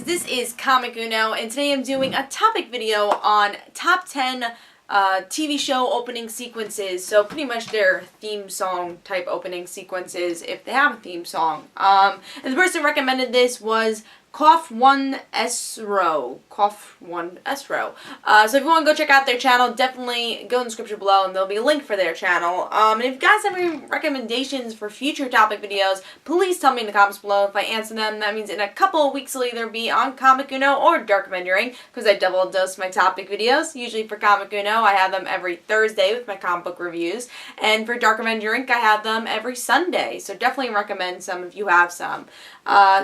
this is Comic Uno, and today I'm doing a topic video on top 10 TV show opening sequences. So pretty much their theme song type opening sequences, if they have a theme song. And the person who recommended this was Cough1Esro. Cough1Esro. So if you want to go check out their channel, definitely go in the description below and there'll be a link for their channel. And if you guys have any recommendations for future topic videos, please tell me in the comments below. If I answer them, that means in a couple of weeks it'll either be on Comic Uno or Dark Avenger Inc. because I double dose my topic videos. Usually for Comic Uno, I have them every Thursday with my comic book reviews. And for Dark Avenger Inc., I have them every Sunday. So definitely recommend some if you have some.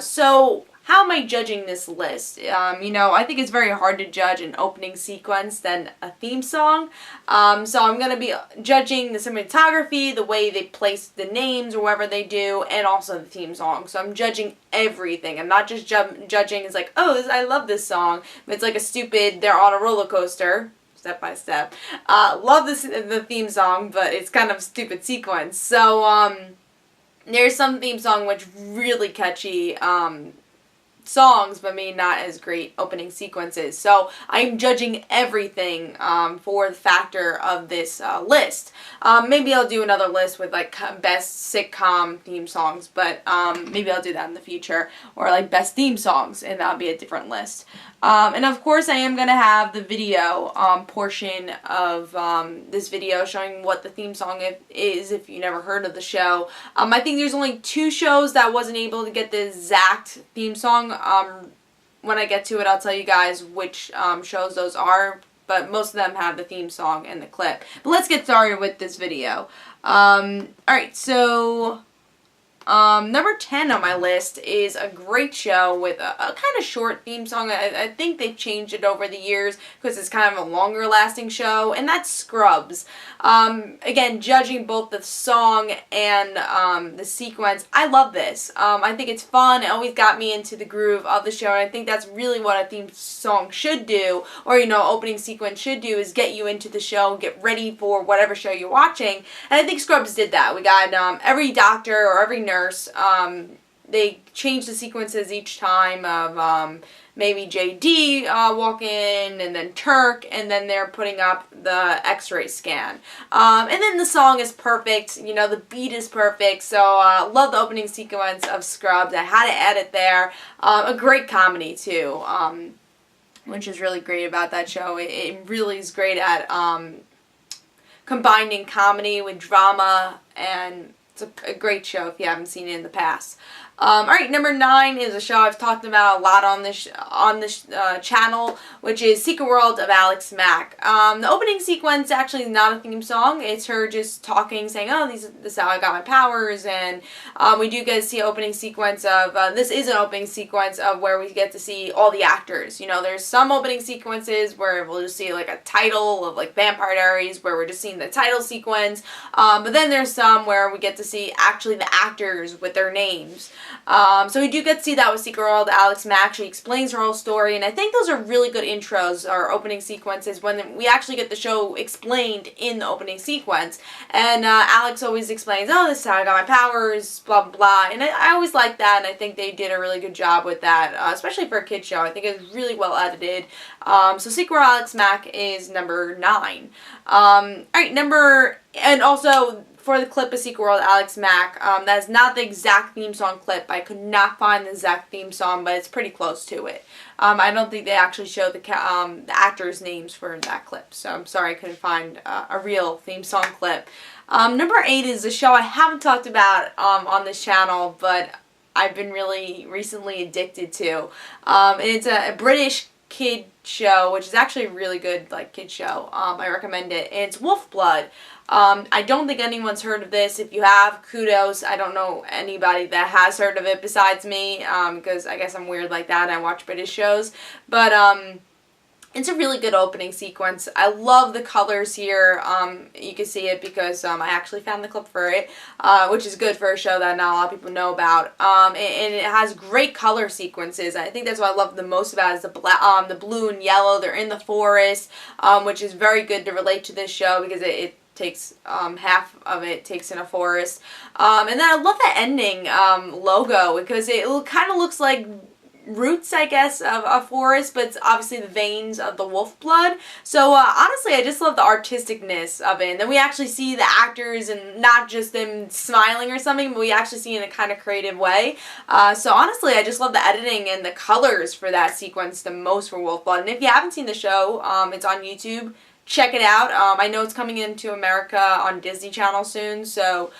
So how am I judging this list? I think it's very hard to judge an opening sequence than a theme song. So I'm going to be judging the cinematography, the way they place the names or whatever they do, and also the theme song. So I'm judging everything. I'm not just judging as like, oh, I love this song. But it's like a stupid, they're on a roller coaster. Step by step. Love the theme song, but it's kind of a stupid sequence. So there's some theme song which really catchy songs, but maybe not as great opening sequences. So I'm judging everything for the factor of this list. Maybe I'll do another list with like best sitcom theme songs, but maybe I'll do that in the future, or like best theme songs, and that'll be a different list. And of course I am going to have the video portion of this video showing what the theme song is if you never heard of the show. I think there's only 2 shows that wasn't able to get the exact theme song. When I get to it, I'll tell you guys which shows those are, but most of them have the theme song and the clip. But let's get started with this video. Alright, so number 10 on my list is a great show with a kind of short theme song. I think they've changed it over the years because it's kind of a longer lasting show, and that's Scrubs. Again, judging both the song and the sequence, I love this. I think it's fun. It always got me into the groove of the show, and I think that's really what a theme song should do, or opening sequence should do, is get you into the show, get ready for whatever show you're watching. And I think Scrubs did that. We got every doctor or every nurse. They change the sequences each time of maybe JD walk in, and then Turk, and then they're putting up the x-ray scan. And then the song is perfect, the beat is perfect, so love the opening sequence of Scrubs. I had to add it there. A great comedy too, which is really great about that show. It really is great at combining comedy with drama, and it's a great show if you haven't seen it in the past. Alright, number 9 is a show I've talked about a lot on this channel, which is Secret World of Alex Mack. The opening sequence actually is not a theme song. It's her just talking, saying, oh, this is how I got my powers, and we do get to see an opening sequence of, this is an opening sequence of where we get to see all the actors. There's some opening sequences where we'll just see like a title of like Vampire Diaries, where we're just seeing the title sequence, but then there's some where we get to see actually the actors with their names. So we do get to see that with Secret World. Alex Mack, she explains her whole story, and I think those are really good intros, or opening sequences, when we actually get the show explained in the opening sequence. And Alex always explains, oh, this is how I got my powers, blah, blah, blah. And I always like that, and I think they did a really good job with that, especially for a kid's show. I think it was really well edited. So Secret World of Alex Mack is number 9. Alright, and also for the clip of Secret World Alex Mack, that is not the exact theme song clip. I could not find the exact theme song, but it's pretty close to it. I don't think they actually show the actors' names for that clip, so I'm sorry I couldn't find a real theme song clip. Number 8 is a show I haven't talked about on this channel, but I've been really recently addicted to. And it's a British kid show, which is actually a really good kid show. I recommend it. And it's Wolf Blood. I don't think anyone's heard of this. If you have, kudos. I don't know anybody that has heard of it besides me, because I guess I'm weird like that and I watch British shows. But it's a really good opening sequence. I love the colors here. You can see it because I actually found the clip for it, which is good for a show that not a lot of people know about. And it has great color sequences. I think that's what I love the most about it, is the blue and yellow. They're in the forest, which is very good to relate to this show because it takes half of it takes in a forest. And then I love the ending logo because it kind of looks like roots, I guess, of a forest, but it's obviously the veins of the wolf blood. So honestly, I just love the artisticness of it. And then we actually see the actors and not just them smiling or something, but we actually see it in a kind of creative way. So honestly, I just love the editing and the colors for that sequence the most for Wolf Blood. And if you haven't seen the show, it's on YouTube. Check it out. I know it's coming into America on Disney Channel soon, so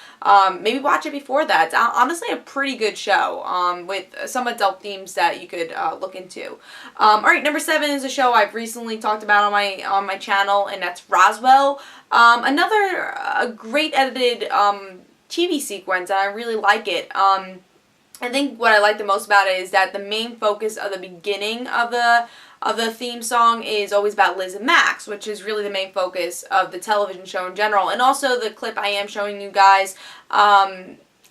maybe watch it before that. It's honestly a pretty good show with some adult themes that you could look into. Alright, number 7 is a show I've recently talked about on my channel, and that's Roswell. Another great edited TV sequence, and I really like it. I think what I like the most about it is that the main focus of the beginning of the theme song is always about Liz and Max, which is really the main focus of the television show in general. And also the clip I am showing you guys,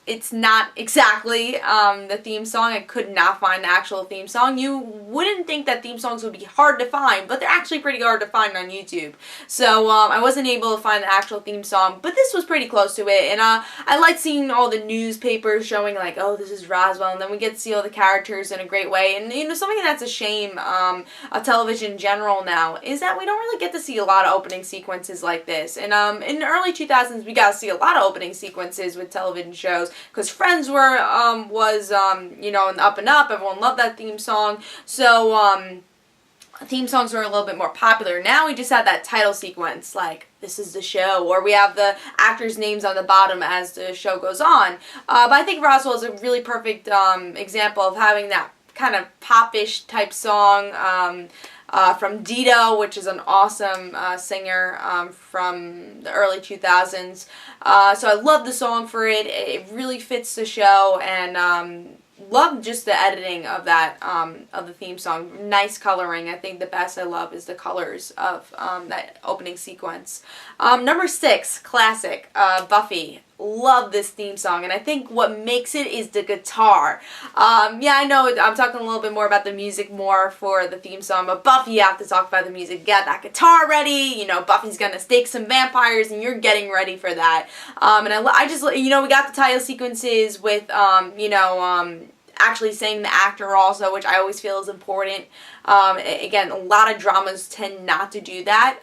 it's not exactly the theme song. I could not find the actual theme song. You wouldn't think that theme songs would be hard to find, but they're actually pretty hard to find on YouTube. So I wasn't able to find the actual theme song, but this was pretty close to it. And I like seeing all the newspapers showing like, oh, this is Roswell, and then we get to see all the characters in a great way. And you know, something that's a shame of television in general now is that we don't really get to see a lot of opening sequences like this. And in the early 2000s, we got to see a lot of opening sequences with television shows, because Friends was you know, up and up. Everyone loved that theme song. So theme songs were a little bit more popular. Now we just have that title sequence, like, this is the show, or we have the actors' names on the bottom as the show goes on. But I think Roswell is a really perfect example of having that kind of pop-ish type song from Dido, which is an awesome singer from the early 2000s. So I love the song for it. It really fits the show, and love just the editing of that of the theme song. Nice coloring. I think the best I love is the colors of that opening sequence. Number 6, classic, Buffy. Love this theme song, and I think what makes it is the guitar. Yeah, I know I'm talking a little bit more about the music more for the theme song, but Buffy, you have to talk about the music. Get that guitar ready. You know, Buffy's gonna stake some vampires, and you're getting ready for that. And I just, you know, we got the title sequences with, you know, actually saying the actor also, which I always feel is important. Again, a lot of dramas tend not to do that.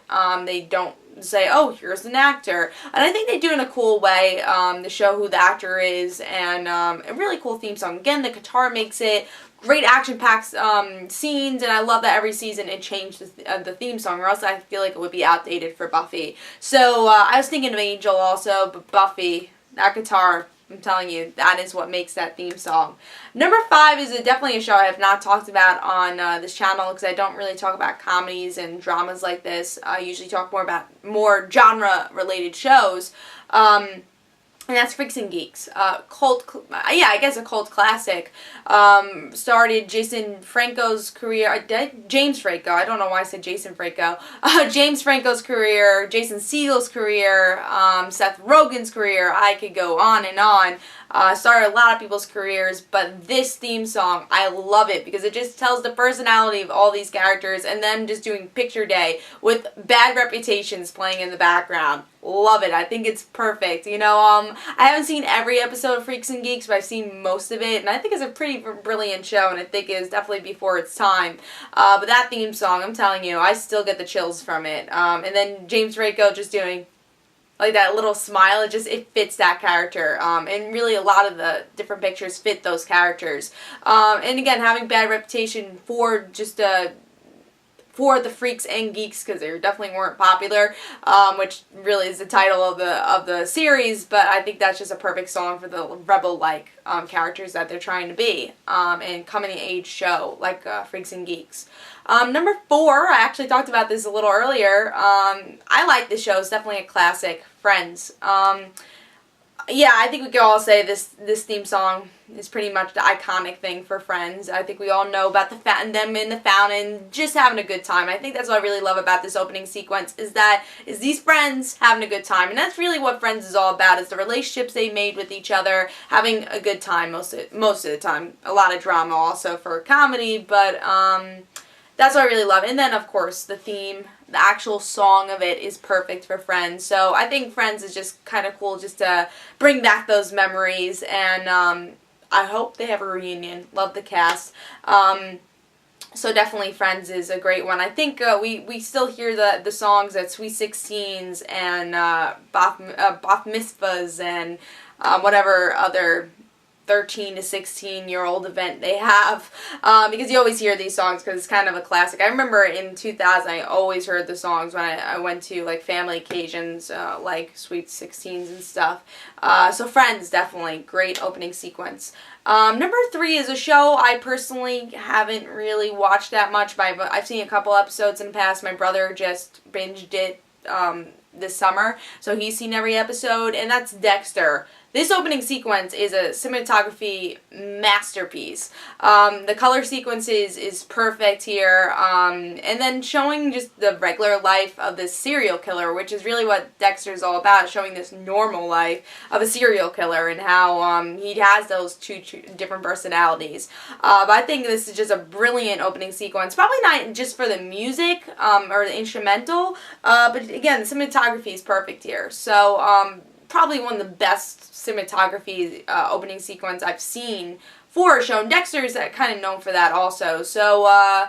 They don't say, oh, here's an actor. And I think they do it in a cool way to show who the actor is, and a really cool theme song. Again, the guitar makes it. Great action-packed scenes, and I love that every season it changed the theme song, or else I feel like it would be outdated for Buffy. So I was thinking of Angel also, but Buffy, that guitar, I'm telling you, that is what makes that theme song. Number 5 is definitely a show I have not talked about on this channel, because I don't really talk about comedies and dramas like this. I usually talk more about more genre-related shows. And that's Freaks and Geeks. Yeah, I guess a cult classic. Started Jason Franco's career. James Franco. I don't know why I said Jason Franco. James Franco's career, Jason Segel's career, Seth Rogen's career. I could go on and on. Started a lot of people's careers, but this theme song, I love it because it just tells the personality of all these characters, and them just doing picture day with Bad Reputations playing in the background. Love it. I think it's perfect. You know, I haven't seen every episode of Freaks and Geeks, but I've seen most of it, and I think it's a pretty brilliant show, and I think it is definitely before its time. But that theme song, I'm telling you, I still get the chills from it. And then James Franco just doing like that little smile, it fits that character, and really a lot of the different pictures fit those characters. And again, having Bad Reputation for just for the Freaks and Geeks, because they definitely weren't popular, which really is the title of the series, but I think that's just a perfect song for the rebel-like characters that they're trying to be, and coming-of-age show, like Freaks and Geeks. Number 4, I actually talked about this a little earlier. I like this show. It's definitely a classic, Friends. Yeah, I think we can all say this theme song is pretty much the iconic thing for Friends. I think we all know about them in the fountain, just having a good time. I think that's what I really love about this opening sequence, is these friends having a good time. And that's really what Friends is all about, is the relationships they made with each other, having a good time most of the time. A lot of drama also for comedy, but that's what I really love. And then, of course, the theme, the actual song of it is perfect for Friends. So I think Friends is just kind of cool just to bring back those memories. And I hope they have a reunion. Love the cast. So definitely Friends is a great one. I think we still hear the songs at Sweet 16s and Bath Mitzvahs and whatever other 13 to 16-year-old event they have, because you always hear these songs because it's kind of a classic. I remember in 2000 I always heard the songs when I went to like family occasions, like Sweet 16s and stuff. So Friends, definitely great opening sequence. Number 3 is a show I personally haven't really watched that much, but I've seen a couple episodes in the past. My brother just binged it this summer, so he's seen every episode, and that's Dexter. This opening sequence is a cinematography masterpiece. The color sequence is perfect here, and then showing just the regular life of this serial killer, which is really what Dexter's all about, showing this normal life of a serial killer and how he has those two different personalities. But I think this is just a brilliant opening sequence, probably not just for the music or the instrumental, but again, the cinematography is perfect here. So probably one of the best cinematography opening sequence I've seen for a show. And Dexter's kind of known for that also. So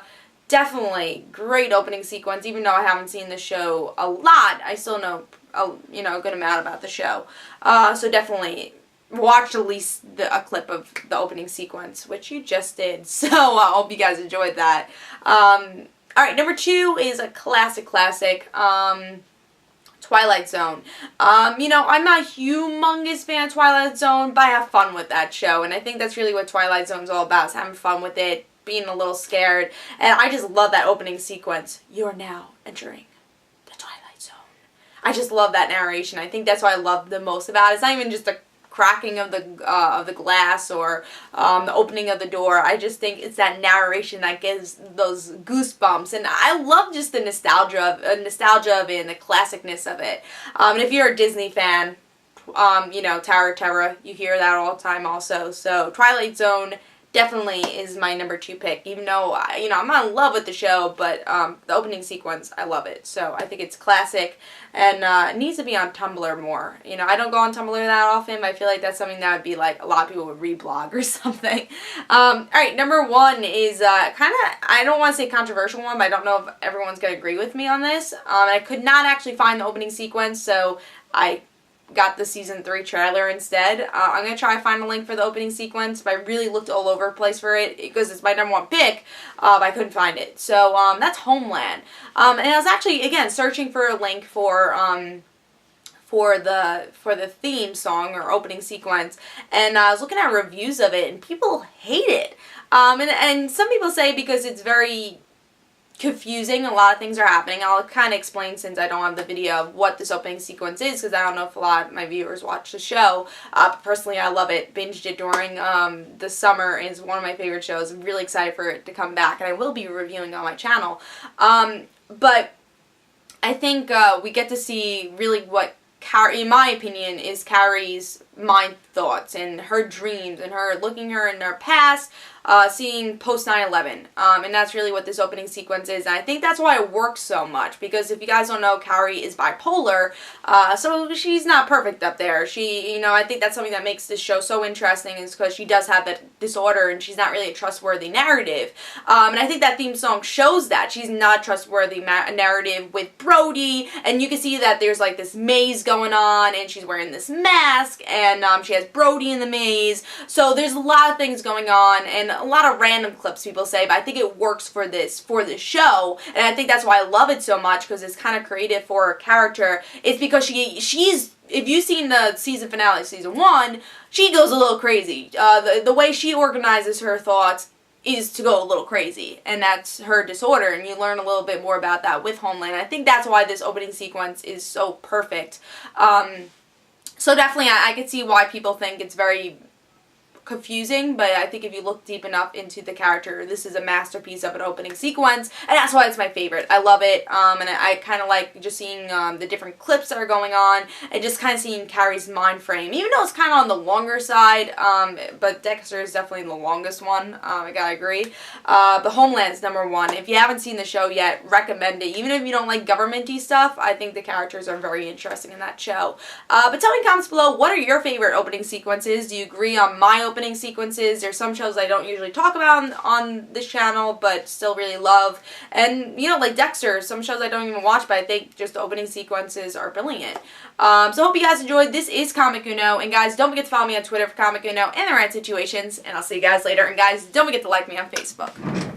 definitely great opening sequence. Even though I haven't seen the show a lot, I still know a good amount about the show. So definitely watch at least a clip of the opening sequence, which you just did. So I hope you guys enjoyed that. Alright, number 2 is a classic. Twilight Zone. I'm not a humongous fan of Twilight Zone, but I have fun with that show, and I think that's really what Twilight Zone's all about, is having fun with it, being a little scared, and I just love that opening sequence. You're now entering the Twilight Zone. I just love that narration. I think that's what I love the most about it. It's not even just the cracking of the glass or the opening of the door. I just think it's that narration that gives those goosebumps, and I love just the nostalgia of it and the classicness of it. And if you're a Disney fan, Tower of Terror, you hear that all the time also. So Twilight Zone definitely is my number 2 pick, even though I'm not in love with the show, but the opening sequence, I love it. So I think it's classic, and it needs to be on Tumblr more. I don't go on Tumblr that often, but I feel like that's something that would be like a lot of people would reblog or something. Alright, number 1 is kind of, I don't want to say controversial one, but I don't know if everyone's going to agree with me on this. I could not actually find the opening sequence, so I got the season 3 trailer instead. I'm going to try to find a link for the opening sequence, but I really looked all over the place for it because it's my number 1 pick, but I couldn't find it. So that's Homeland. And I was actually, again, searching for a link for the theme song or opening sequence, and I was looking at reviews of it, and people hate it. And some people say because it's very confusing, a lot of things are happening. I'll kind of explain, since I don't have the video, of what this opening sequence is, because I don't know if a lot of my viewers watch the show. But personally, I love it. Binged it during the summer. It's one of my favorite shows. I'm really excited for it to come back, and I will be reviewing on my channel. But I think we get to see really what in my opinion, is Carrie's mind thoughts and her dreams and her looking her in her past, seeing post 9/11, and that's really what this opening sequence is. And I think that's why it works so much, because if you guys don't know, Carrie is bipolar, so she's not perfect up there. She, I think that's something that makes this show so interesting, is because she does have that disorder and she's not really a trustworthy narrative. And I think that theme song shows that she's not a trustworthy narrative with Brody, and you can see that there's like this maze going on, and she's wearing this mask, and she has Brody in the maze. So there's a lot of things going on, and a lot of random clips people say, but I think it works for this show, and I think that's why I love it so much, because it's kind of creative for her character. It's because she's, if you've seen the season finale, season 1, she goes a little crazy. The way she organizes her thoughts is to go a little crazy, and that's her disorder, and you learn a little bit more about that with Homeland. I think that's why this opening sequence is so perfect. So definitely I could see why people think it's very confusing, but I think if you look deep enough into the character, this is a masterpiece of an opening sequence, and that's why it's my favorite. I love it, and I kind of like just seeing the different clips that are going on, and just kind of seeing Carrie's mind frame, even though it's kind of on the longer side, but Dexter is definitely the longest one, I gotta agree. But Homeland's number 1. If you haven't seen the show yet, recommend it. Even if you don't like government-y stuff, I think the characters are very interesting in that show. But tell me in the comments below, what are your favorite opening sequences? Do you agree on my opening opening sequences. There's some shows I don't usually talk about on this channel, but still really love. And, you know, like Dexter, some shows I don't even watch, but I think just the opening sequences are brilliant. So hope you guys enjoyed. This is Comic Uno, and guys, don't forget to follow me on Twitter for Comic Uno and the Rant Situations, and I'll see you guys later. And guys, don't forget to like me on Facebook.